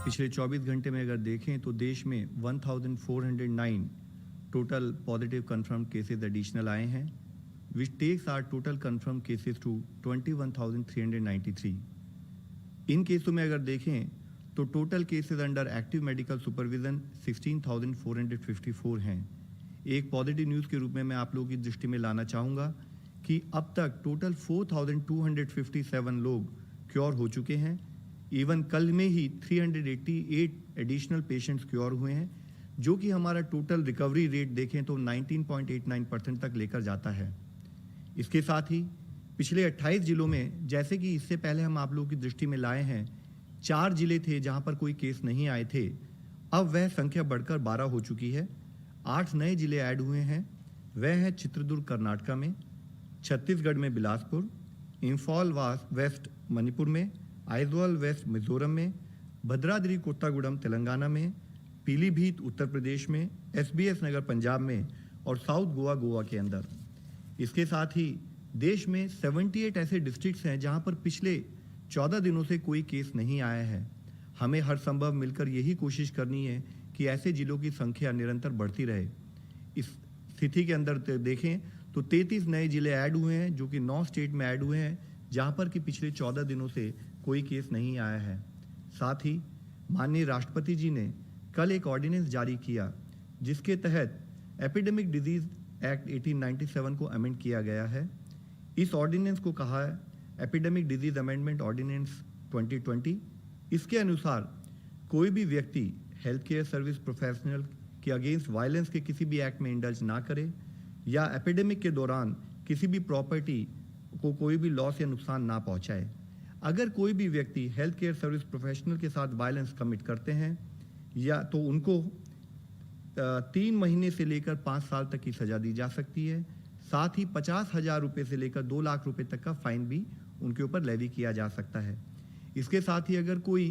पिछले 24 घंटे में अगर देखें तो देश में 1409 total positive confirm cases additional आए हैं, which takes our total confirm cases to 21,393। इन केसों में अगर देखें तो total cases under active medical supervision 16,454 हैं। एक पॉजिटिव न्यूज़ के रूप में मैं आप लोगों की दृष्टि में लाना चाहूँगा कि अब तक टोटल 4,257 लोग क्योर हो चुके हैं। इवन कल में ही 388 एडिशनल पेशेंट्स क्योर हुए हैं, जो कि हमारा टोटल रिकवरी रेट देखें तो 19.89% तक लेकर जाता है। इसके साथ ही पिछले 28 जिलों में, जैसे कि इससे पहले हम आप लोगों की दृष्टि में लाए हैं, 4 जिले थे जहां पर कोई केस नहीं आए थे, अब वह संख्या बढ़कर 12 हो चुकी है। 8 नए जिले ऐड हुए हैं, वह हैं चित्रदुर्ग कर्नाटका में, छत्तीसगढ़ में बिलासपुर, इम्फॉल वेस्ट मणिपुर में, आइजवाल वेस्ट मिजोरम में, भद्राद्री कोट्टागुडम तेलंगाना में, पीलीभीत उत्तर प्रदेश में, SBS नगर पंजाब में और साउथ गोवा के अंदर। इसके साथ ही देश में 78 ऐसे डिस्ट्रिक्ट्स हैं जहां पर पिछले 14 दिनों से कोई केस नहीं आया है। हमें हर संभव मिलकर यही कोशिश करनी है कि ऐसे जिलों की संख्या निरंतर बढ़ती रहे। इस स्थिति के अंदर देखें तो 33 नए जिले ऐड हुए हैं, जो कि 9 स्टेट में ऐड हुए हैं जहां पर कि पिछले 14 दिनों से कोई केस नहीं आया है। साथ ही माननीय राष्ट्रपति जी ने कल एक ऑर्डिनेंस जारी किया, जिसके तहत एपिडेमिक डिजीज एक्ट 1897 को अमेंड किया गया है। इस ऑर्डिनेंस को कहा है एपिडेमिक डिजीज अमेंडमेंट ऑर्डिनेंस 2020। इसके अनुसार कोई भी व्यक्ति हेल्थ केयर सर्विस प्रोफेशनल के अगेंस्ट वायलेंस के किसी भी एक्ट में इंडल्ज ना करे या एपिडेमिक के दौरान किसी भी प्रॉपर्टी को कोई भी लॉस या नुकसान ना पहुंचाए। अगर कोई भी व्यक्ति हेल्थ केयर सर्विस प्रोफेशनल के साथ वायलेंस कमिट करते हैं या तो उनको 3 महीने से लेकर 5 साल तक की सजा दी जा सकती है। साथ ही 50,000 रुपये से लेकर 2 लाख रुपए तक का फाइन भी उनके ऊपर लेवी किया जा सकता है। इसके साथ ही अगर कोई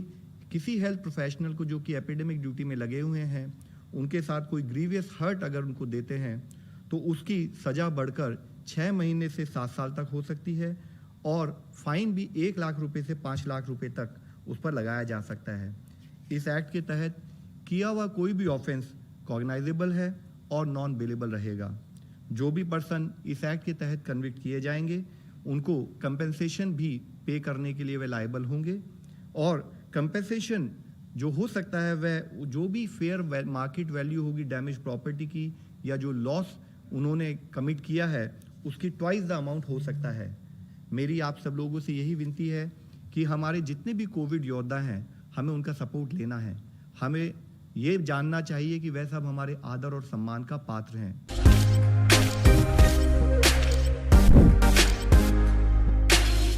किसी हेल्थ प्रोफेशनल को जो कि एपिडेमिक ड्यूटी में लगे हुए हैं, उनके साथ कोई ग्रीवियस हर्ट अगर उनको देते हैं तो उसकी सजा बढ़कर 6 महीने से 7 साल तक हो सकती है और फाइन भी 1 लाख रुपए से 5 लाख रुपए तक उस पर लगाया जा सकता है। इस एक्ट के तहत किया हुआ कोई भी ऑफेंस कॉग्नाइजेबल है और नॉन बेलेबल रहेगा। जो भी पर्सन इस एक्ट के तहत कन्विक्ट किए जाएंगे उनको कंपेंसेशन भी पे करने के लिए वे लायबल होंगे और कंपेंसेशन जो हो सकता है वह जो भी फेयर मार्केट वैल्यू होगी डैमेज प्रॉपर्टी की या जो लॉस उन्होंने कमिट किया है उसकी ट्वाइस द अमाउंट हो सकता है। मेरी आप सब लोगों से यही विनती है कि हमारे जितने भी कोविड योद्धा हैं हमें उनका सपोर्ट लेना है। हमें ये जानना चाहिए कि वह सब हमारे आदर और सम्मान का पात्र हैं।